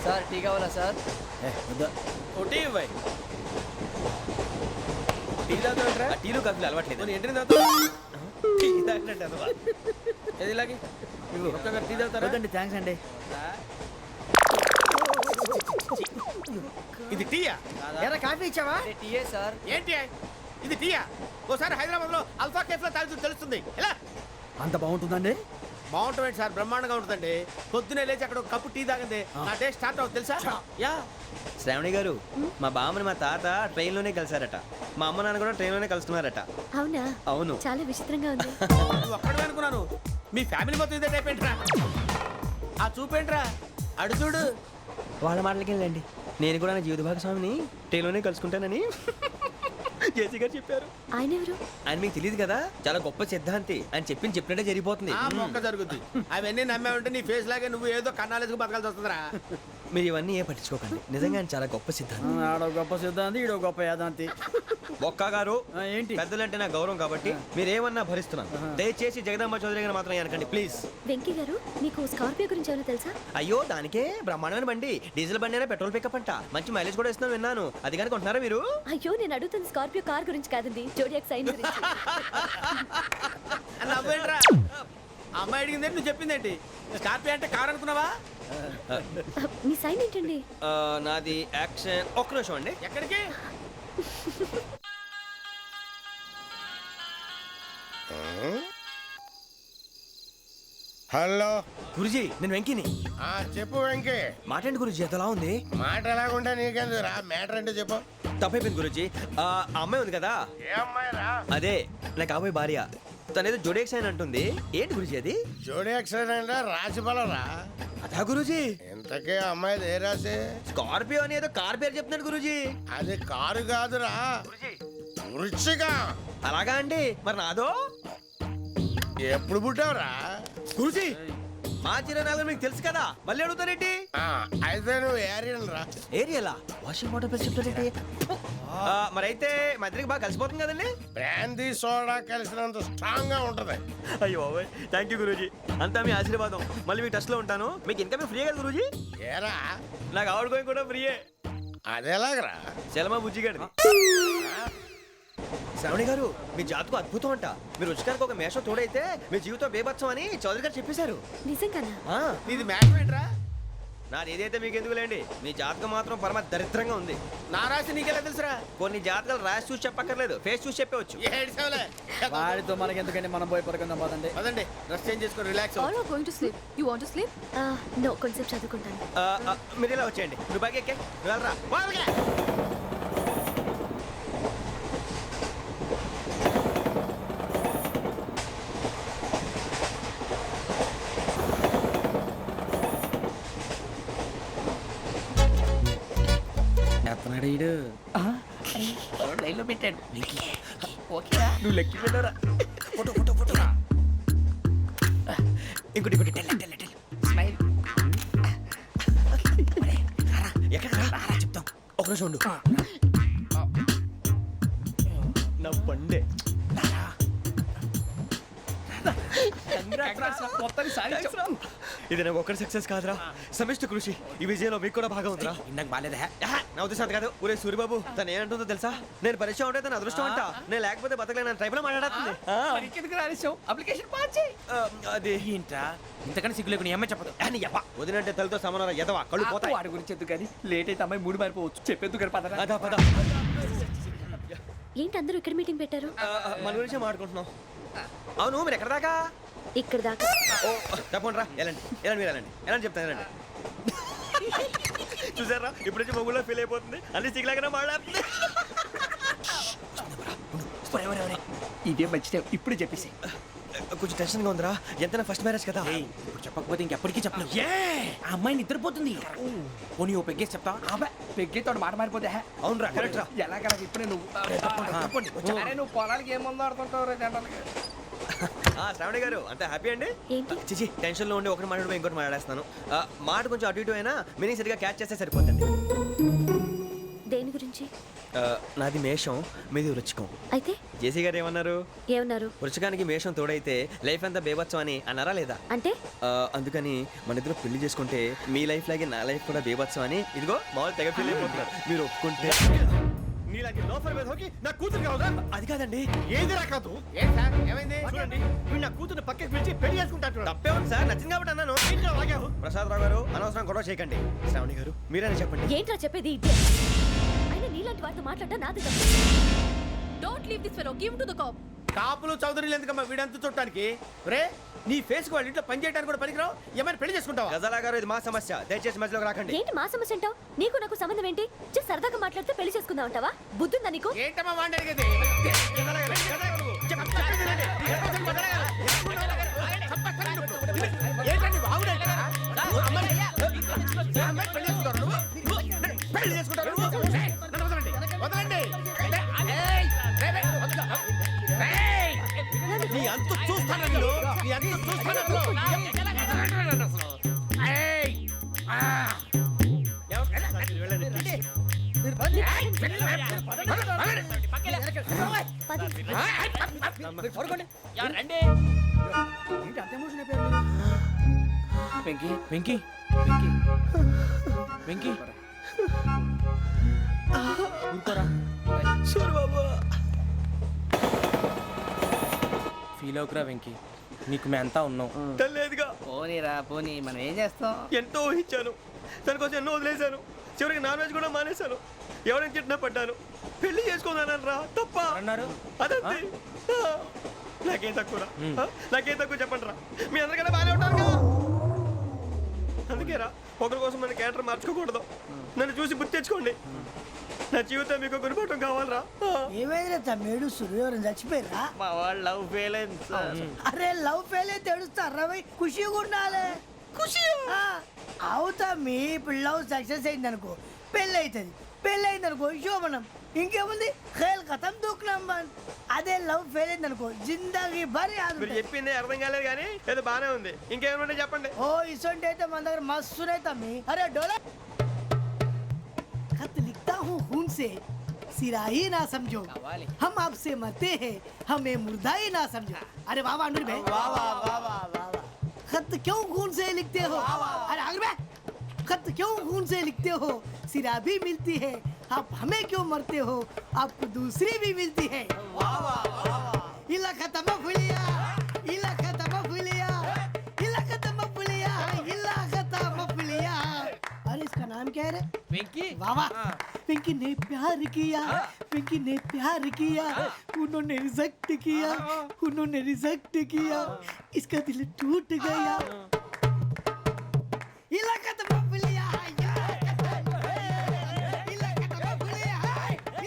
Sir tea కావాలా సార్? టీలు కాఫీలు అలవాట్లేదు. థ్యాంక్స్ అండి. ఇది టీయా? ఎరా కాఫీ ఇచ్చావా? టీయే సార్. ఏంటి ఇది టీయా? ఓసారి హైదరాబాద్ లో అల్ఫా కేఫ్ లో తాగుతూ తెలుస్తుంది. ఎలా అంత బాగుంటుందండి? బాగుంటుంది సార్, బ్రహ్మాండంగా ఉంటుందండి. పొద్దునే లేచి అక్కడ ఒక కప్పు టీ తాగింది నా డే స్టార్ట్ అవుతుంది తెలుసా? యా. శ్రావణి గారు, మా బామ్మని మా తాత ట్రైన్ లోనే కలిసారట. మా అమ్మ నాన్న కూడా ట్రైన్ లోనే కలుస్తున్నారట. అవునా? అవును. చాలా విచిత్రంగా ఉంది. నువ్వు ఒక్కడే అనుకున్నాను, మీ ఫ్యామిలీ మొత్తం ఇదే టైప్ ఏంట్రా? ఆ చూపేంట్రా, అడు చూడు. వాళ్ళ మాటలకి వెళ్ళండి. నేను కూడా నా జీవిత భాగస్వామిని ట్రైన్ లోనే కలుసుకుంటానని జేసీ గారు చెప్పారు. ఆయన ఎవరు? ఆయన మీకు తెలియదు కదా, చాలా గొప్ప సిద్ధాంతి. ఆయన చెప్పినట్టే జరిగిపోతుంది. ఆ మొక్క జరుగుద్ది. అవన్నీ నమ్మే ఉంటే నీ ఫేస్ లాగే నువ్వు ఏదో కన్నాలేసుకు బతకాల్సి వస్తుందిరా. మీరు ఇవన్నీ ఏ పట్టించుకోకండి. నిజంగా ఆయన చాలా గొప్ప సిద్ధాంతి. ఆడో గొప్ప సిద్ధాంతి, ఈడో గొప్ప యాదాంతి. ఒక్క గారు, ఏంటి? పెద్దలంటే నా గౌరవం కాబట్టి మీరేమన్నా భరిస్తున్నాను. దయచేసి జగదాంబ చౌదరి గారు మాత్రం అనకండి ప్లీజ్. వెంకీ గారు, మీకు స్కార్పియో గురించి ఏమైనా తెలుసా? అయ్యో, దానికే బ్రహ్మాండమైన బండి. డీజిల్ బండి అయినా పెట్రోల్ పికప్ అంట. మంచి మైలేజ్ కూడా ఇస్తున్నాను విన్నాను. అది కానీ కొంటున్నారా మీరు? అయ్యో, నేను అడుగుతుంది స్కార్పియో కార్ గురించి కాదండి, జోడియాక్ సైన్ గురించి. నవ్వేంట్రా? అమ్మాయి అడిగింది నువ్వు చెప్పిందేంటి? స్కార్పియో అంటే కార్ అనుకున్నావా? మీ సైన్ ఏంటండి? నాది యాక్షన్. ఒక్క నిమిషం అండి. ఎక్కడికి? హలో గురుజీ, నేను వెంకిని. చెప్పు వెంకీ. మాట్లాడండి గురుజీ, ఎంతలా ఉంది? మాట ఎలాగుంటా నీకెందుకు రా, మ్యాటర్ అంటే చెప్పు. తప్పైపోయింది గురుజీ. ఆ అమ్మాయి ఉంది కదా, ఏ అమ్మాయి రా? అదే నా కాబోయే భార్య. తనేదో జోడేక్స్ అని అంటుంది. ఏంటి గురుజీ అది? జోడి యాక్సిడెంట్ రాసి బలరా? అదా గురుజీ. ఇంతకే అమ్మాయి ఏ రాసి? స్కార్పియో అని ఏదో కార్ పేరు చెప్తున్నాడు గురుజీ. అది కారు కాదురా, వృచ్చిక. అలాగా అండి, మరి నాదో? ఎప్పుడు పుట్టావురా? గురుజీ, మా చిరనాలు మీకు తెలుసు కదా, మళ్ళీ అడుగుతారేంటి? అయితే నువ్వు ఏరియన్ రా. ఏరియలా? వాషింగ్ వాటర్ ప్లస్ చెప్తారేంటి? మరైతే మా ఇద్దరికి బాగా కలిసిపోతుంది కదండి? బ్రాందీ సోడా కలిసినంత స్ట్రాంగ్ గా ఉంటది. అయ్యో థ్యాంక్ యూ గురూజీ, అంతా మీ ఆశీర్వాదం. మళ్ళీ మీ టచ్ లో ఉంటాను. మీకు ఇంకా ఫ్రీ కదా గురూజీ? ఏరా, నాకు ఆవిడ గోయింగ్ కూడా ఫ్రీయే. అదేలాగరా? చలమా బుజ్జి గారి. శ్రావణి గారు, మీ జాతకు అద్భుతం అంట. మీరు రుచికారికి ఒక మేషం తోడైతే మీ జీవితం బేబత్సం అని చౌదరి గారు చెప్పేశారు. నిజంగానా? నీది మ్యాటర్ ఏంట్రా? నాది ఏదైతే మీకు ఎందుకులేండి, మీ జాతకం మాత్రం పరమ దరిద్రంగా ఉంది. నా రాసి నీకెలా తెలుసురా? కొన్ని జాతకాలు రాసి చూసి చెప్పక్కర్లేదు, ఫేస్ చూసి చెప్పవచ్చు. ఏడ్చావులే. వాడితో మనకి ఎందుకండి, మనం పోయి పడుకుందాం పదండి. పదండి, డ్రెస్ చేంజ్ చేసుకొని relax. All are going to sleep. You want to sleep? No, కొంచెం చదువుకుంటాను. మీరు ఇలా వచ్చేయండి. నువ్వు బాగా ఎక్కే, నువ్వు వెళ్ళరా. లైన్లో పెట్టాడు. నువ్వు లెక్కి పెట్టారా? Photo photo photo. ఇంకోటి ఇంకోటి. స్మైల్. ఎక్కడ రా చెప్తాం. ఒక నిమిషం ఉండు. నా పండే. ఇది నాకు ఒక్కరి సక్సెస్ కాదురా, సమిష్టి కృషి. ఈ విజయంలో మీకు కూడా భాగం ఉందిరా. నాకు బాగాలేదా? నా ఉద్దేశం కాదు. ఊరే సూర్యబాబు, తను ఏమంటుందో తెలుసా? నేను పరిచయం ఉంటే తన అదృష్టం అంట. నేను లేకపోతే బతకలేను. ట్రైబ్ లో మాట్లాడుతుంది. అప్లికేషన్ పాస్ చేయి. అది ఏంట్రా ఇంతకన్నా సిగ్గు లేకుండా ఏమై చెప్పదు. వదినంటే తలతో సమానం ఎదవా, కళ్ళు పోతాయి. వాడి గురించి ఎందుకు కానీ లేట్ అయితే అమ్మాయి మూడు మారిపోవచ్చు. చెప్పేందుకు గారు పదరా. అదా పద. ఏంటి అందరూ ఇక్కడ మీటింగ్ పెట్టారు? మన గురించే మాట్లాడుకుంటున్నాం. అవును, మీరు ఎక్కడ దాకా? ఇక్కడ దాకా. ఓ తప్పకుండా రా, వెళ్ళండి వెళ్ళండి, మీరు వెళ్ళండి. వెళ్ళండి చెప్తాను, వెళ్ళండి. చూసారా ఇప్పుడు నుంచి మొగుల్లో ఫీల్ అయిపోతుంది అన్ని సిగ్లాగానే మాట్లాడుతుంది. ఇదే మంచి టైం ఇప్పుడు చెప్పేసి. కొంచెం టెన్షన్గా ఉందిరా, ఎంతైనా ఫస్ట్ మ్యారేజ్ కదా. ఇప్పుడు చెప్పకపోతే ఇంకెప్పటికీ చెప్పలేదు. ఆ అమ్మాయి నిద్రపోతుంది. పోనీ ఓ పెగ్గేసి చెప్తా. పెగ్గితో మాట మారిపోతే అవునరా కరెక్ట్ రా. ఎలాగలా ఇప్పుడే నువ్వు అరే నువ్వు పొలాలకి ఏముందో ఆడుతుంటావు రే జనరల్గా. శ్రావణి గారు అంత హ్యాపీ అండి? ఏంటి? చిచి టెన్షన్లో ఉండి ఒకటి మాట్లాడిపోయి ఇంకోటి మాట్లాడేస్తాను. మాట కొంచెం అటు ఇటు అయినా మీనింగ్ సరిగా క్యాచ్ చేస్తే సరిపోతుంది. దేని గురించి? నాది మేషం, మీది వృచ్చికం. అయితే జేసీ గారు ఏమన్నారు? ఏమన్నారు? వృచ్చికానికి మేషం తోడైతే లైఫ్ అంతా బేబత్సం అని అన్నారా లేదా? అంటే అందుకని మన ఇద్దరు పెళ్లి చేసుకుంటే మీ లైఫ్ లాగే నా లైఫ్ కూడా బేబత్సం అని ఇదిగో మామూలు తెగ పెళ్లి అయిపోతున్నారు. మీరు ఒప్పుకుంటే నీలాంటి లోఫర్ మీద హోకి నా కూతురు కావదా? అది కాదండి. ఏది రాకాదు? ఏం సార్ ఏమైంది? చూడండి వీడు నా కూతురు పక్కకి పిలిచి పెళ్లి చేసుకుంటాడు. తప్పే ఉంది సార్, నచ్చింది కాబట్టి అన్నాను. ప్రసాద్ రావు గారు అనవసరం గొడవ చేయకండి. శ్రావణి గారు మీరైనా చెప్పండి. ఏంట్రా చెప్పేది? ఇదే అయినా నీలాంటి వారితో మాట్లాడటం నాది తప్పు. Don't leave this fellow. Give him to the cop. కాపులు చౌదరులు ఎందుకమ్మా వీడంతా చూడటానికి? రే నీ ఫేస్ కు వాళ్ళ ఇంట్లో పని చేయడానికి కూడా పనికిరావు. ఏమైనా పెళ్లి చేసుకుంటావా? గజాలా గారు ఇది మా సమస్య, దయచేసి మధ్యలోకి రాకండి. ఏంటి మా సమస్య అంటావు? నీకు నాకు సంబంధం ఏంటి? జస్ట్ సరదాగా మాట్లాడితే పెళ్లి చేసుకుందాం అంటావా? బుద్ధుందా నీకు? ఏంటమ్మా వాడిని అడిగేది? ఏంటండి బాగుండేది? పెళ్లి చేసుకుంటారు నువ్వు? నన్ను వదలండి, వదలండి. నీ అంత చూస్తాను నేను, నీ అంత చూస్తాను అసలు. ఏయ్! వెంకీ వెంకీ వెంకీ ఊరుకోరా. ఫీల్ అవుకురా వెంకీ, నీకు మేమంతా ఉన్నాం. తెలియదుగా. పోనీరా పోనీ, మనం ఏం చేస్తాం? ఎంతో ఊహించాను, దానికోసం ఎన్నో వదిలేశాను. చివరికి నాన్ వెజ్ కూడా మానేశాను. ఎవరైనా తిట్టినా పడ్డాను. పెళ్లి చేసుకున్నానని రా తప్ప అన్నారు. అదంతే. నాకేం తక్కువ నాకేం తక్కువ చెప్పండి రా. మీ అందరికన్నా బాగానే ఉంటారు కదా. అందుకే రా, ఒకరి కోసం మన క్యారెక్టర్ మార్చుకోకూడదు. నన్ను చూసి గుర్తు తెచ్చుకోండి. నా జీవితం మీకు గురిపటం కావాలరా. ఏమైందిరా తమ్మేడు సూర్యవరం చచ్చిపోయిరా? మా వాళ్ళు లవ్ ఫెయిల్ అయింది సార్. అరే లవ్ ఫెయిల్ అయితే ఏడుస్తారా భయ్? ఖుషిగా ఉండాలి. ఖుషి అవుతా. మీ ఇప్పుడు లవ్ సక్సెస్ అయింది అనుకో పెళ్ళి అవుతుంది. పెళ్ళి అయింది అనుకో శోభనం. ఇంకేముంది ఖేల్ కథం దూకునాం బాన్. అదే లవ్ ఫెయిల్ అయింది అనుకో జిందాగీ భారీ. మీరు చెప్పింది అర్థం కాలేదు కానీ ఏదో బాగానే ఉంది. ఇంకేమైనా చెప్పండి. ఓ ఇసొంటి అయితే మన దగ్గర మస్తు తమ్మి. అరే డోలా खत लिखता हूँ खून से सिरा ही ना समझो, हम आपसे मरते हैं हमें मुर्दा ही ना समझो. अरे वाह वाह अनुर भाई, वाह वाह वाह वाह वाह. खत क्यों खून से लिखते हो? अरे अनुर भाई, खत क्यों खून से लिखते हो? सिरा भी मिलती है, आप हमें क्यों मरते हो? आपको दूसरी भी मिलती है. वाह वाह वाह. इला खत्म फुलिया, इला खत्म फुलिया, इला खत्म फुलिया, इला खत्म फुलिया. अरे इसका नाम क्या है रे? వెంకీ वाह वाह. पिंकी ने प्यार किया, पिंकी ने प्यार किया, उन्होंने रिजेक्ट किया, उन्होंने रिजेक्ट किया, इसका दिल टूट गया. इलाका तो बबलिया, इलाका तो बबलिया,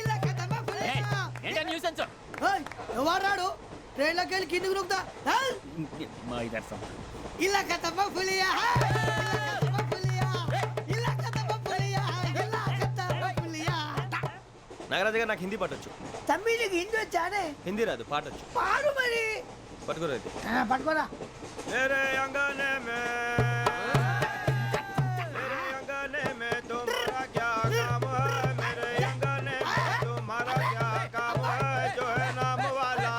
इलाका तो बबलिया. ఏంటా న్యూసెన్స్? ओए, ఎవరు రాడు? ట్రైన్లోకి వెళ్ళి కిందికి నొక్కుతా. మా ఇదర్థం. इलाका तो बबलिया, इलाका तो बबलिया, इलाका तो बबलिया, इलाका तो बबलिया. నాగరాజు గారు నాకు హిందీ పాటొచ్చు. తమ్మి నీకు హిందీ వచ్చానే? హిందీ రాదు, పాటొచ్చు. పాడు మరి. పట్టుకోరు అయితే. పట్టుకోరా. मेरे अंगने में तुम्हारा क्या काम है? मेरे अंगने में तुम्हारा क्या काम है? जो है नाम वाला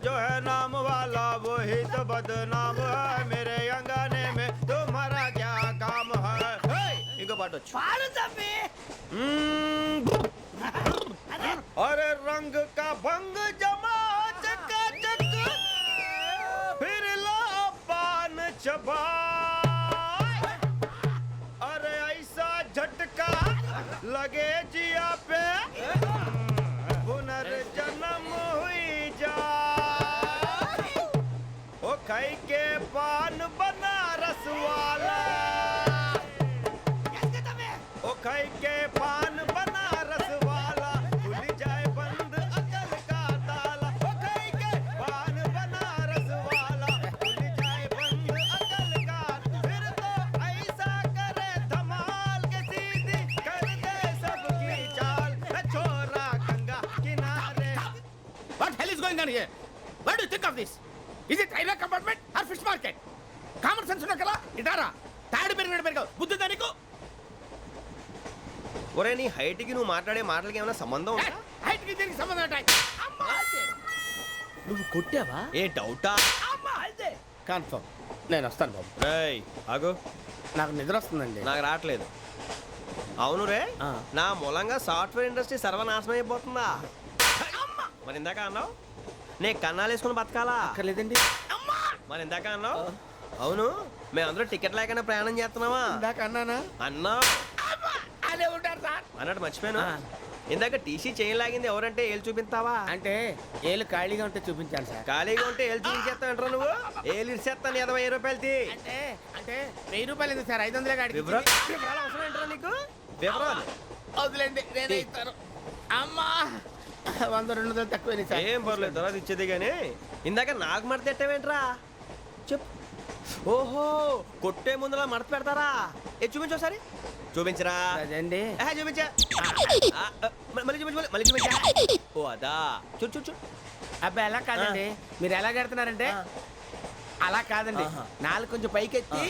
जो है नाम वाला वही तो बदनाम है. मेरे अंगने में तुम्हारा क्या काम है? इनको पाटो. పాడు తమ్మి. अरे रंग का भंग जमा चकाचक फिर ला पान चबा. अरे ऐसा झटका लगे जिया पे पुनर्जन्म हुई जा. ओ खाई के पान बनारस वाला. Telangana What do you think of this? Is it railway compartment or fish market? Common sense ఉన్నా కదా ఇటారా తాడు పెరిగాడు బుద్ధి దానికి ఒరే నీ హైట్కి నువ్వు మాట్లాడే మాటలకి ఏమైనా సంబంధం ఉందా? హైట్ కి దీనికి సంబంధం ఉంటాయి నువ్వు కొట్టావా? ఏ డౌటా? కన్ఫర్మ్ నేను వస్తాను బాబు రేయ్ ఆగు, నాకు నిద్ర వస్తుందండి నాకు రావట్లేదు. అవును రే, ఆ. నా మూలంగా సాఫ్ట్వేర్ ఇండస్ట్రీ సర్వనాశనం అయిపోతుందా? మరి ఇందాక అన్నావు నే కన్నాలు వేసుకుని బతకాలా? అక్కర్లేదండి. మరి ఇందాక అన్నావు అవును మేమందరూ టికెట్ లేకుండా ప్రయాణం చేస్తున్నావా? ఇందాక అన్నానా అన్నా అదే ఉంటారు సార్ అన్నట్టు మర్చిపోయాను. ఇందాక టీసీ చేయి లాగింది ఎవరంటే ఏళ్ళు చూపిస్తావా? అంటే ఏళ్ళు ఖాళీగా ఉంటే చూపించాను సార్ ఖాళీగా ఉంటే ఏళ్ళు చూపించేస్తానంటారా నువ్వు? ఏళ్ళు ఇచ్చేస్తాను 20 రూపాయలు తీ. అంటే అంటే 1000 రూపాయలు ఎందుకు సార్ 500 కాడికి వివరాలు వివరాలు అవసరం ఏంటరా నీకు? వివరాలు వదిలేండి నేనే ఇస్తాను అమ్మా 100 200 తక్కువ సార్ ఏం పర్లేదు తర్వాత ఇచ్చేది కానీ ఇందాక నాకు మడత ఎట్టవేంట్రా చెప్పు. ఓహో కొట్టే ముందులా మడత పెడతారా? ఏ చూపించు ఒకసారి చూపించరా. అదండి చూపించా మళ్ళీ చూపించు మళ్ళీ చూపించా. ఓ అదా చూడు చూడు చూడు. అబ్బాయి ఎలా కాదండి మీరు ఎలా కడుతున్నారంటే అలా కాదండి నాలుగు కొంచెం పైకెత్తి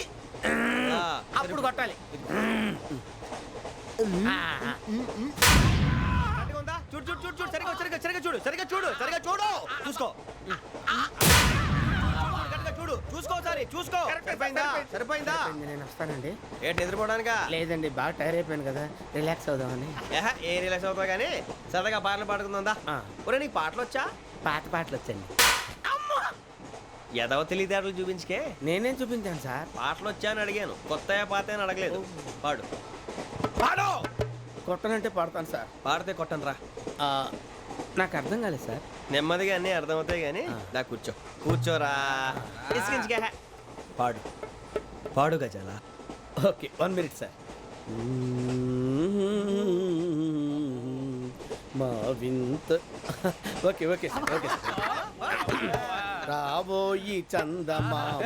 అప్పుడు కొట్టాలి కరెక్ట్గా ఉందా? చూడు చూడు చూడు చూడు సరిగా సరిగా సరిగా చూడు సరిగా చూడు సరిగా చూడు చూసుకో కరెక్ట్గా చూడు చూసుకో ఒకసారి చూసుకో. సరిపోయిందా? సరిపోయిందా? నేను వస్తానండి ఏంటి నిద్రపోవడానికా? లేదండి బాగా టైర్ అయిపోయాను కదా రిలాక్స్ అవుదామని ఏ రిలాక్స్ అవుతావు కానీ సరదాగా పాటలు పాడుకుందా? ఒరే నీకు పాటలు వచ్చా? పాత పాటలు వచ్చండి ఎదవ తెలివితేటలు చూపించుకే. నేనేం చూపించాను సార్ పాటలు వచ్చా అని అడిగాను, కొత్త పాత అని అడగలేదు. పాడు పాడు. కొట్టనంటే పాడతాను సార్ పాడితే కొట్టను రా. నాకు అర్థం కాలేదు సార్ నెమ్మదిగా అన్నీ అర్థమవుతాయి కానీ నా కూర్చో కూర్చోరా. ఇసుకించుకే. పాడు పాడు గజాల. ఓకే 1 మినిట్ సార్ మా వింత okay okay sir okay sir రాబోయి చందమామ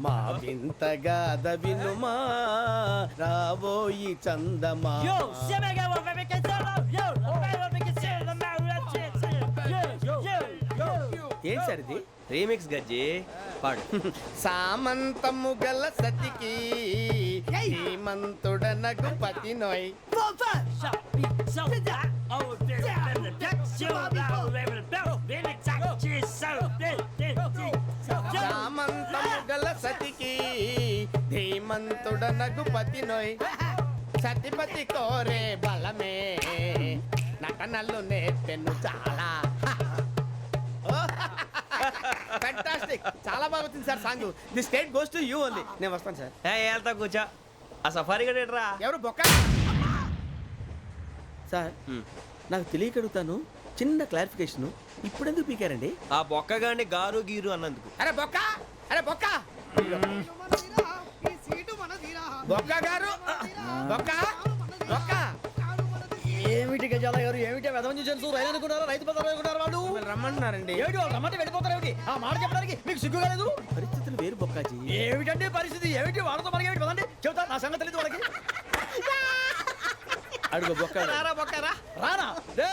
మా వింతగా వినుమా రాబోయి చందమామ ఏం సార్ ఇది రీమిక్స్ గజ్జి. పాడు. సామంతము గల సతికి శ్రీమంతుడనగు పతి నోయ్ సామంతము గల సతికి ధీమంతుడనగు పతి నోయ్ సతిపతి కోరే బలమే నటనలు నేర్పెను చాలా. ఫ్యాంటాస్టిక్ చాలా బాగా వచ్చింది sir song. The state goes to you only. నేను వస్తాను సార్. వెళ్తా కూర్చో. ఆ సఫారీ గడేట్రా ఎవరు బొక్క సార్ నాకు తెలియక అడుగుతాను చిన్న క్లారిఫికేషన్ ఇప్పుడెందుకు పీకారండి? ఆ బొక్కగాడిని గారు గీరు అన్నందుకు. అరే బొక్క అరే బొక్క బొక్క గారు బొక్క బొక్క ఏమిటి గజాల గారు ఏమిటి వెదవని చూసారు రైలు అనుకున్నారా రైతు బజార్ అనుకున్నారు వాళ్ళు రమ్మంటున్నారండి. ఏమిటి వాళ్ళు రమ్మంటే వెళ్ళిపోతారు ఏమిటి? ఆ మాట చెప్పడానికి మీకు సిగ్గు కాలేదు? పరిస్థితులు వేరు బొక్కాజీ. ఏమిటంటే పరిస్థితి ఏమిటి వాళ్ళతో మనకి ఏమిటి పదండి చెబుతా నా సంగతి తెలియదు వాళ్ళకి. అడుగు బొక్క రారా బొక్కరా. రానా రే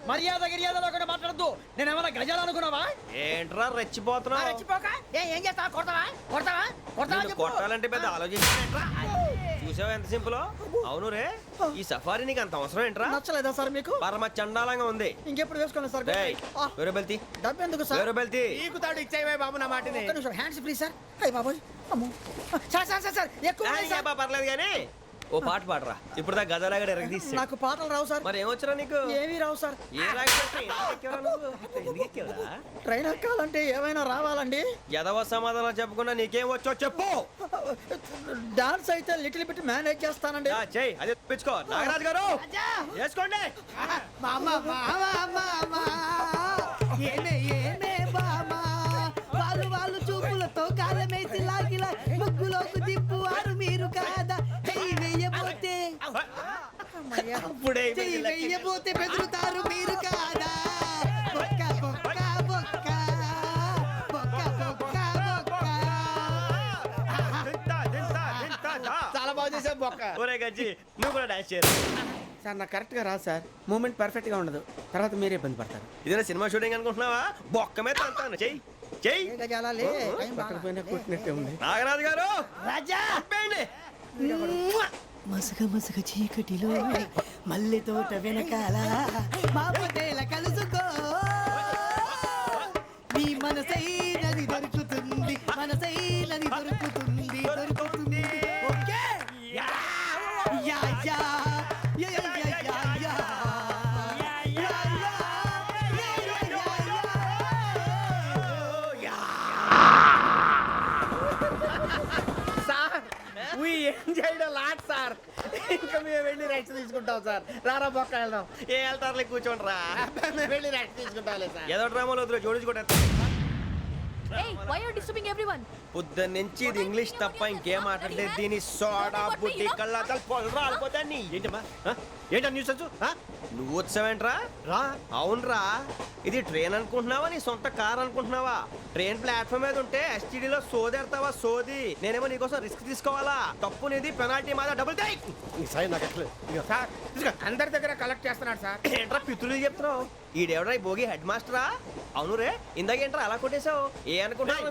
మర్యాద గిర్యాద లేకుండా మాట్లాడద్దు. నేను ఏమైనా గజాలు అనుకున్నావా? ఏంట్రా రెచ్చిపోతున్నావు? ఏం చేస్తావా? కొడతావా కొడతావా కొడతావా నిన్ను కొట్టాలంటే పెద్ద ఆలోచించానేంట్రా? చూసావా ఎంత సింపుల్. అవును రే ఈ సఫారీ నీకు అంత అవసరం ఏంట్రా? నచ్చలేదా సార్ మీకు? పరమ చండాలంగా ఉంది. ఇంకెప్పుడు వేసుకోండి సార్. డేయ్, వేరే బెల్తి డబ్బు ఎందుకు సార్? వేరే బెల్తి. నీకు తాడు ఇచ్చేవే బాబు నా మాటని. ఒక్క నిమిషం హ్యాండ్స్ ఫ్రీ సార్. అయ్య బాబోయ్ అమ్మో సార్ సార్ సార్ సార్ ఎక్కువ ఉన్నాయి సార్. పర్లేదు కానీ ఓ పాట పాడరా. ఇప్పుడు దా గదలాగడ ఎరగ తీసి. నాకు పాటలు రావు సార్. మరి ఏమొచ్చరా నీకు? ఏమీ రావు సార్. ఏ రాకెవరా? ట్రైన్ ఎక్కాలంటే ఏమైనా రావాలండి? ఎదవ సమాధానం చెప్పకుండా నీకేం వచ్చో చెప్పు. డాన్స్ అయితే లిటిల్ బిట్ మేనేజ్ చేస్తానండి. చెయ్యి అది తెప్పించుకో. నాగరాజు గారు వేసుకోండి. మామా మామా మామా ఏమే ఏమే బామా వాళ్ళు వాళ్ళు చూపులతో కాలమేసి లాగిలా ముగ్గులోకి తిప్పువారు మీరు కాదా? చెయ్యి వెయ్యబోతే చెయ్యి వెయ్యబోతే బెదురుతారు మీరు కాదా? బొక్క బొక్క బొక్క బొక్క బొక్క బొక్క. చాలా బాగా చేసావు బొక్క. ఒరే గజ్జి నువ్వు కూడా డాన్స్ చేయరు. సార్ నాకు కరెక్ట్గా రాదు సార్ మూమెంట్ పర్ఫెక్ట్గా ఉండదు తర్వాత మీరే ఇబ్బంది పడతారు. ఇదేనా సినిమా షూటింగ్ అనుకుంటున్నావా? బొక్క మీద అంటాను. చెయ్యి చెయ్యి. పక్కన పోయినా కొట్టినట్టే ఉంది. నాగరాజు గారు రాజా ఆపేయండి. మసక మసక చీకటిలో మల్లె తోట వెనకాల మా పటేల కలుసుకో నీ మనసైనది దొరుకుతుంది మనసైనది దొరుకుతుంది దొరుకుతుంది okay yeah yeah yeah yeah yeah yeah yeah sir we enjoyed lot sir. ఇంకా మేము వెళ్ళి రెస్ట్ తీసుకుంటాం సార్. రారా పక్క వెళ్దాం. ఏ వెళ్తారులే కూర్చోండి రా. మేము వెళ్ళి రెస్ట్ తీసుకుంటాంలే సార్. ఏదో డ్రామాలో వద్దు జోడించుకుంటా. Hey, why are you disturbing everyone? పొద్దున్న నుంచి ఇది ఇంగ్లీష్ తప్ప ఇంకేం మాట్లాడితే దీని సోడా బుడ్డి కళ్ళతలు పొలరా ఆడిపోతాన్ని. ఏంటమ్మా ఏంటా న్యూస్ వచ్చు నువ్వు వచ్చావేంట్రా? రా అవునరా, ఇది ట్రైన్ అనుకుంటున్నావా నీ సొంత కార్ అనుకుంటున్నావా? ట్రైన్ ప్లాట్ఫామ్ మీద ఉంటే ఎస్టీడీలో సోదేడతావా సోది? నేనేమో నీకోసం రిస్క్ తీసుకోవాలా? తప్పు నీది, పెనాల్టీ మాదా, డబుల్ టై. ఈ సాయి నాకు ఎట్లేదు ఇక సార్ ఇదిగో అందరి దగ్గర కలెక్ట్ చేస్తున్నాడు సార్. ఏంట్రా పితులు చెప్తున్నావు? ఈడెవడ్రా ఈ భోగి హెడ్ మాస్టరా? అవును రే, ఇందాకేంట్రా అలా కొట్టేశావు? ఏ అనుకుంటున్నావు?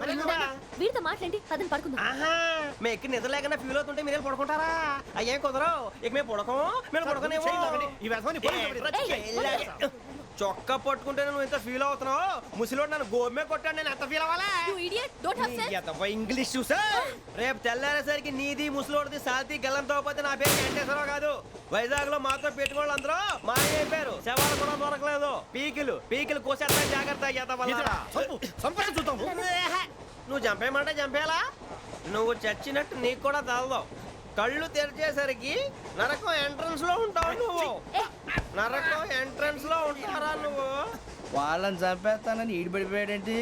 వీరితో మాట్లాడి అతను పడుకుందాం. ఆహా, మేము ఎక్కడ నిద్ర లేకుండా ఫీల్ అవుతుంటే మీరేం పడుకుంటారా? అయ్యేం కుదరవు. ఇక మేము పడకం, మేము పడకనేమో. చొక్కా పట్టుకుంటే నువ్వు ఎంత ఫీల్ అవుతున్నావు? ముసలివాడు నన్ను గోమే కొట్టాడు, నేను ఎంత ఫీల్ అవ్వాలా? You idiot! Don't have sense! English చూసా? రేపు తెల్లారేసరికి నీది ముసలోడిది సాల్తీ గల్లంతో పోతే నా పేరు వెంకటేశ్వరరావు కాదు. వైజాగ్ లో మాత్రం పెట్టుకోళ్ళు అందరూ మాయైపోయారు. శవాలు కూడా దొరకలేదు. పీకిలు కోసేస్తా, జాగ్రత్త. నువ్వు చంపేయమంటే చంపేలా? నువ్వు చచ్చినట్టు నీకు కూడా తగదు. కళ్ళు తెరిచేసరికి నరకం ఎంట్రన్స్ లో ఉంటావు నువ్వు. నరకం ఎంట్రన్స్ లో ఉంటారా నువ్వు? వాళ్ళని చంపేస్తానని ఈడిపడిపోయాడేంటి?